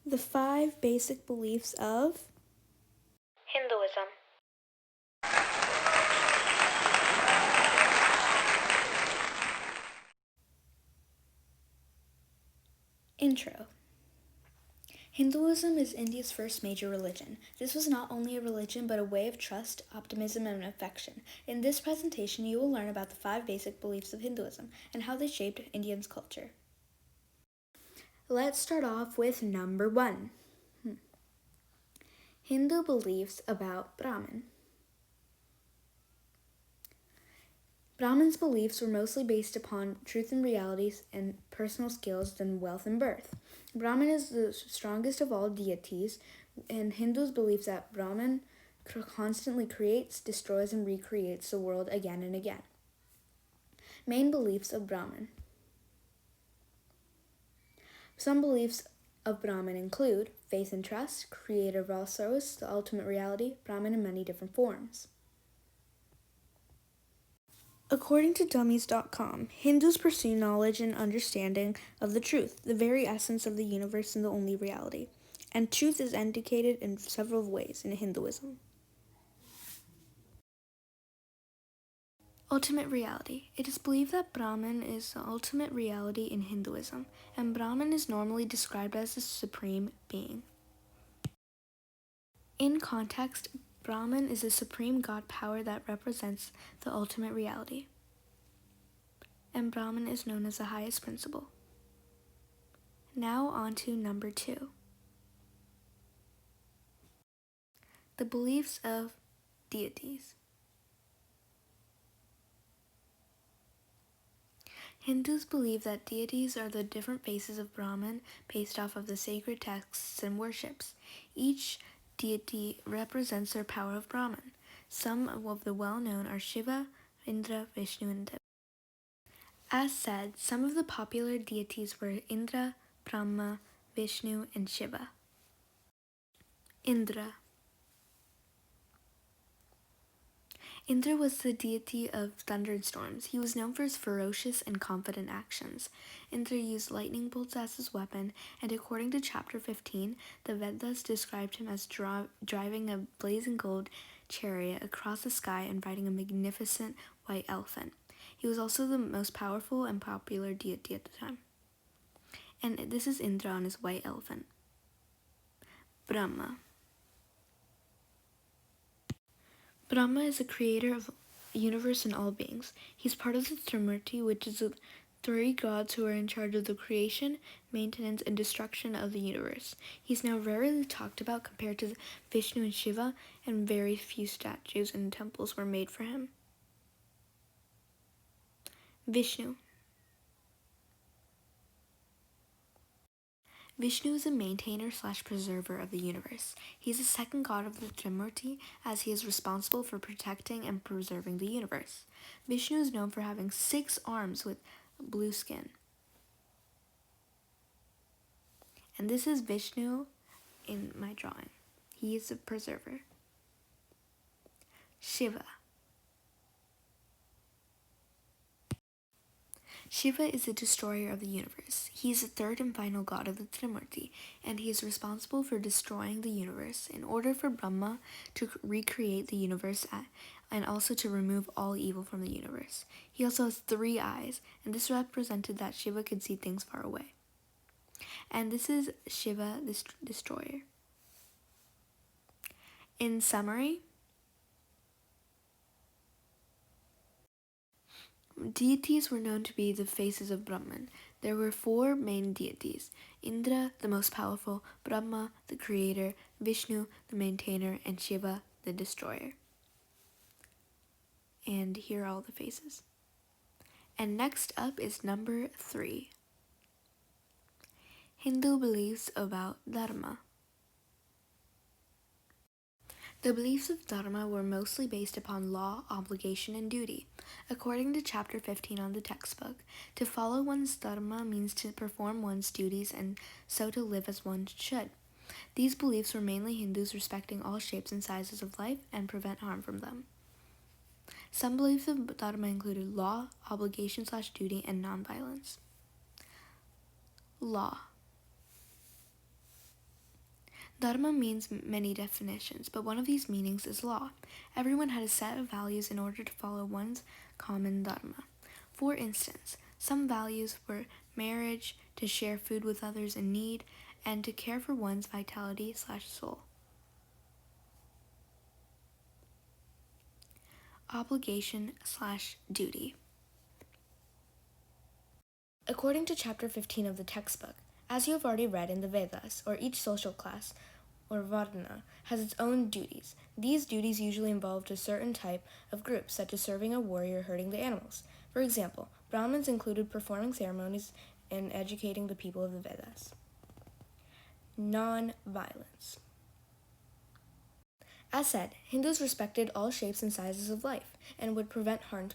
The 5 basic beliefs of Hinduism. Intro. Hinduism is India's first major religion. This was not only a religion, but a way of trust, optimism, and affection. In this presentation, you will learn about the 5 basic beliefs of Hinduism and how they shaped Indians' culture. Let's start off with number 1. Hindu beliefs about Brahman. Brahmins' beliefs were mostly based upon truth and realities and personal skills than wealth and birth. Brahman is the strongest of all deities, and Hindus believe that Brahman constantly creates, destroys, and recreates the world again and again. Main beliefs of Brahman. Some beliefs of Brahman include faith and trust, creator of all souls, the ultimate reality, Brahman in many different forms. According to Dummies.com, Hindus pursue knowledge and understanding of the truth, the very essence of the universe and the only reality. And truth is indicated in several ways in Hinduism. Ultimate reality. It is believed that Brahman is the ultimate reality in Hinduism, and Brahman is normally described as the supreme being. In context, Brahman is a supreme God power that represents the ultimate reality, and Brahman is known as the highest principle. Now on to number 2. The beliefs of deities. Hindus believe that deities are the different faces of Brahman based off of the sacred texts and worships. Each deity represents their power of Brahman. Some of the well-known are Shiva, Indra, Vishnu, and Dev. As said, some of the popular deities were Indra, Brahma, Vishnu, and Shiva. Indra. Indra was the deity of thunder and storms. He was known for his ferocious and confident actions. Indra used lightning bolts as his weapon, and according to chapter 15, the Vedas described him as driving a blazing gold chariot across the sky and riding a magnificent white elephant. He was also the most powerful and popular deity at the time. And this is Indra on his white elephant. Brahma. Brahma is the creator of the universe and all beings. He's part of the Trimurti, which is the 3 gods who are in charge of the creation, maintenance, and destruction of the universe. He's now rarely talked about compared to Vishnu and Shiva, and very few statues and temples were made for him. Vishnu. Vishnu is a maintainer/preserver of the universe. He is the second god of the Trimurti, as he is responsible for protecting and preserving the universe. Vishnu is known for having 6 arms with blue skin. And this is Vishnu in my drawing. He is a preserver. Shiva. Shiva is the destroyer of the universe. He is the third and final god of the Trimurti, and he is responsible for destroying the universe in order for Brahma to recreate the universe and also to remove all evil from the universe. He also has 3 eyes, and this represented that Shiva could see things far away. And this is Shiva, the destroyer. In summary, deities were known to be the faces of Brahman. There were 4 main deities: Indra, the most powerful, Brahma, the creator, Vishnu, the maintainer, and Shiva, the destroyer. And here are all the faces. And next up is number 3. Hindu beliefs about Dharma. The beliefs of Dharma were mostly based upon law, obligation, and duty. According to chapter 15 on the textbook, to follow one's Dharma means to perform one's duties and so to live as one should. These beliefs were mainly Hindus respecting all shapes and sizes of life and prevent harm from them. Some beliefs of Dharma included law, obligation/duty, and nonviolence. Law. Dharma means many definitions, but one of these meanings is law. Everyone had a set of values in order to follow one's common dharma. For instance, some values were marriage, to share food with others in need, and to care for one's vitality/soul. Obligation/duty. According to chapter 15 of the textbook, as you have already read in the Vedas, or each social class, or Varna, has its own duties. These duties usually involved a certain type of group, such as serving a warrior or herding the animals. For example, Brahmins included performing ceremonies and educating the people of the Vedas. Non-violence. As said, Hindus respected all shapes and sizes of life and would prevent harm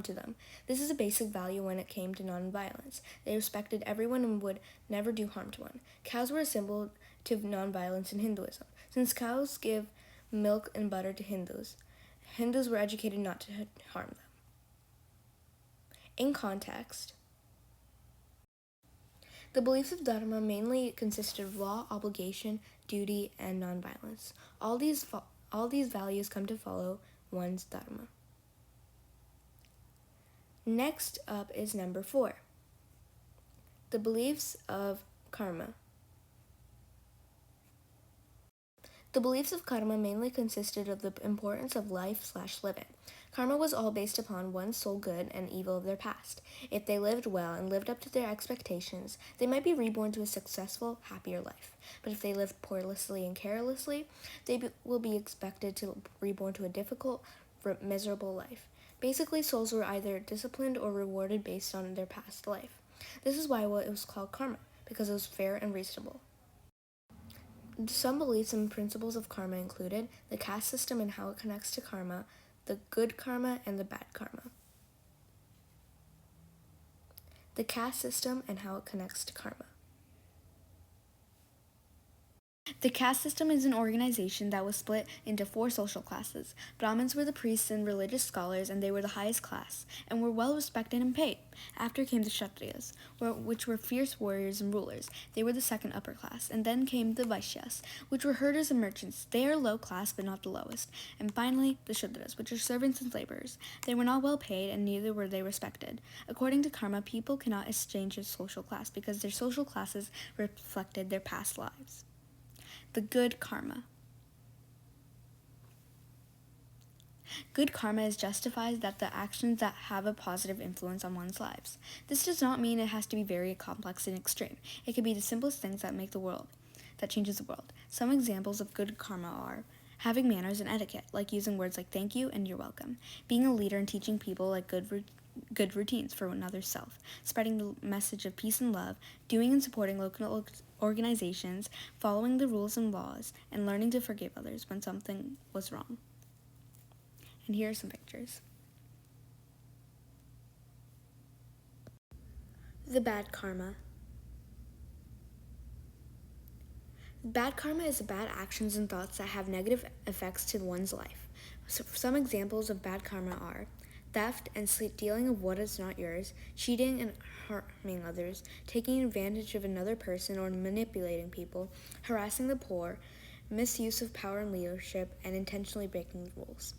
to them. This is a basic value when it came to non-violence. They respected everyone and would never do harm to one. Cows were a symbol to non-violence in Hinduism. Since cows give milk and butter to Hindus, Hindus were educated not to harm them. In context, the beliefs of Dharma mainly consisted of law, obligation, duty, and non-violence. All these values come to follow one's Dharma. Next up is number 4. The beliefs of karma. The beliefs of karma mainly consisted of the importance of life/living. Karma was all based upon one's soul good and evil of their past. If they lived well and lived up to their expectations, they might be reborn to a successful, happier life. But if they lived poorly and carelessly, they will be expected to reborn to a difficult, miserable life. Basically, souls were either disciplined or rewarded based on their past life. This is why it was called karma, because it was fair and reasonable. Some beliefs and principles of karma included the caste system and how it connects to karma, the good karma and the bad karma. The caste system and how it connects to karma. The caste system is an organization that was split into 4 social classes. Brahmins were the priests and religious scholars, and they were the highest class, and were well respected and paid. After came the Kshatriyas, which were fierce warriors and rulers. They were the second upper class. And then came the Vaishyas, which were herders and merchants. They are low class, but not the lowest. And finally, the Shudras, which are servants and laborers. They were not well paid, and neither were they respected. According to karma, people cannot exchange their social class because their social classes reflected their past lives. The good karma. Good karma is justified that the actions that have a positive influence on one's lives. This does not mean it has to be very complex and extreme. It can be the simplest things that changes the world. Some examples of good karma are having manners and etiquette, like using words like thank you and you're welcome, being a leader and teaching people like good routines for another's self, spreading the message of peace and love, doing and supporting local organizations, following the rules and laws, and learning to forgive others when something was wrong. And here are some pictures. The bad karma. Bad karma is bad actions and thoughts that have negative effects to one's life. So some examples of bad karma are theft and stealing of what is not yours, cheating and harming others, taking advantage of another person or manipulating people, harassing the poor, misuse of power and leadership, and intentionally breaking the rules.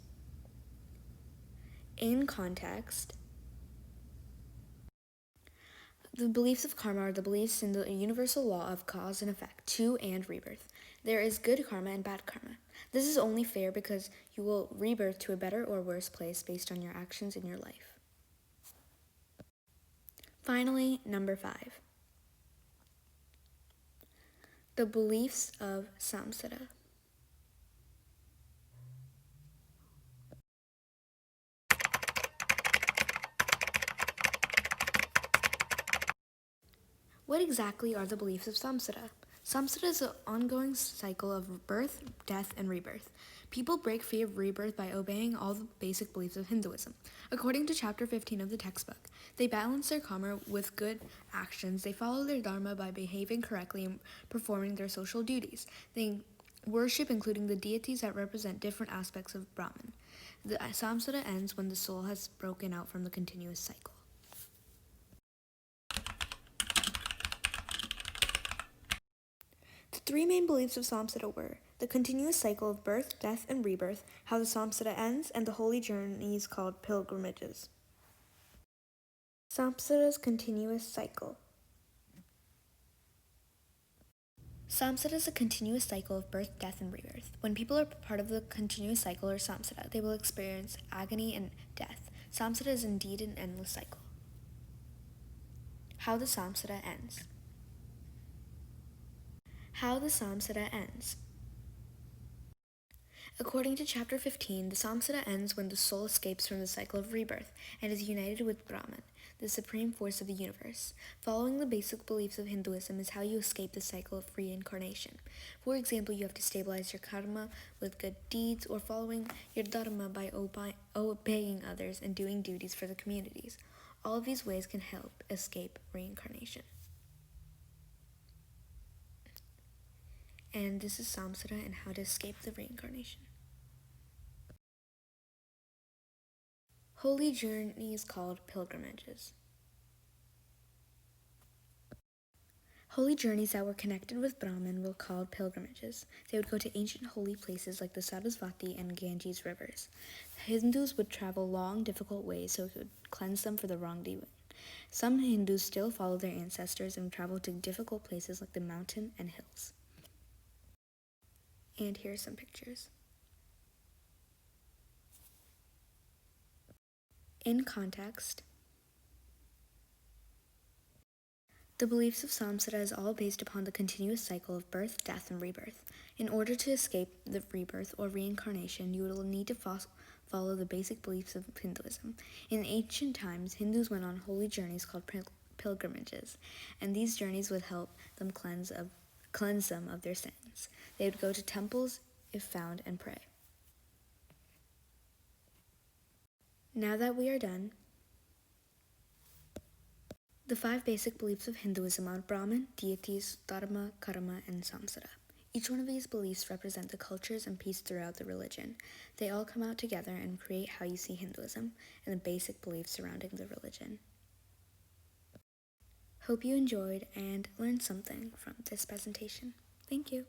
In context, the beliefs of karma are the beliefs in the universal law of cause and effect, to and rebirth. There is good karma and bad karma. This is only fair because you will rebirth to a better or worse place based on your actions in your life. Finally, number 5. The beliefs of samsara. What exactly are the beliefs of samsara? Samsara is an ongoing cycle of birth, death, and rebirth. People break free of rebirth by obeying all the basic beliefs of Hinduism. According to chapter 15 of the textbook, they balance their karma with good actions. They follow their dharma by behaving correctly and performing their social duties. They worship including the deities that represent different aspects of Brahman. The samsara ends when the soul has broken out from the continuous cycle. Three main beliefs of Samsara were the continuous cycle of birth, death, and rebirth, how the Samsara ends, and the holy journeys called pilgrimages. Samsara's continuous cycle. Samsara is a continuous cycle of birth, death, and rebirth. When people are part of the continuous cycle or samsara, they will experience agony and death. Samsara is indeed an endless cycle. How the samsara ends. How the samsara ends. According to chapter 15, the samsara ends when the soul escapes from the cycle of rebirth and is united with Brahman, the supreme force of the universe. Following the basic beliefs of Hinduism is how you escape the cycle of reincarnation. For example, you have to stabilize your karma with good deeds or following your dharma by obeying others and doing duties for the communities. All of these ways can help escape reincarnation. And this is samsara and how to escape the reincarnation. Holy journeys called pilgrimages. Holy journeys that were connected with Brahman were called pilgrimages. They would go to ancient holy places like the Sarasvati and Ganges rivers. Hindus would travel long, difficult ways so it could cleanse them for the wrongdoing. Some Hindus still follow their ancestors and travel to difficult places like the mountain and hills. And here are some pictures. In context, the beliefs of samsara is all based upon the continuous cycle of birth, death, and rebirth. In order to escape the rebirth or reincarnation, you will need to follow the basic beliefs of Hinduism. In ancient times, Hindus went on holy journeys called pilgrimages, and these journeys would help them cleanse them of their sins. They would go to temples if found and pray. Now that we are done, the 5 basic beliefs of Hinduism are Brahman, deities, dharma, karma, and samsara. Each one of these beliefs represent the cultures and peace throughout the religion. They all come out together and create how you see Hinduism and the basic beliefs surrounding the religion. Hope you enjoyed and learned something from this presentation. Thank you.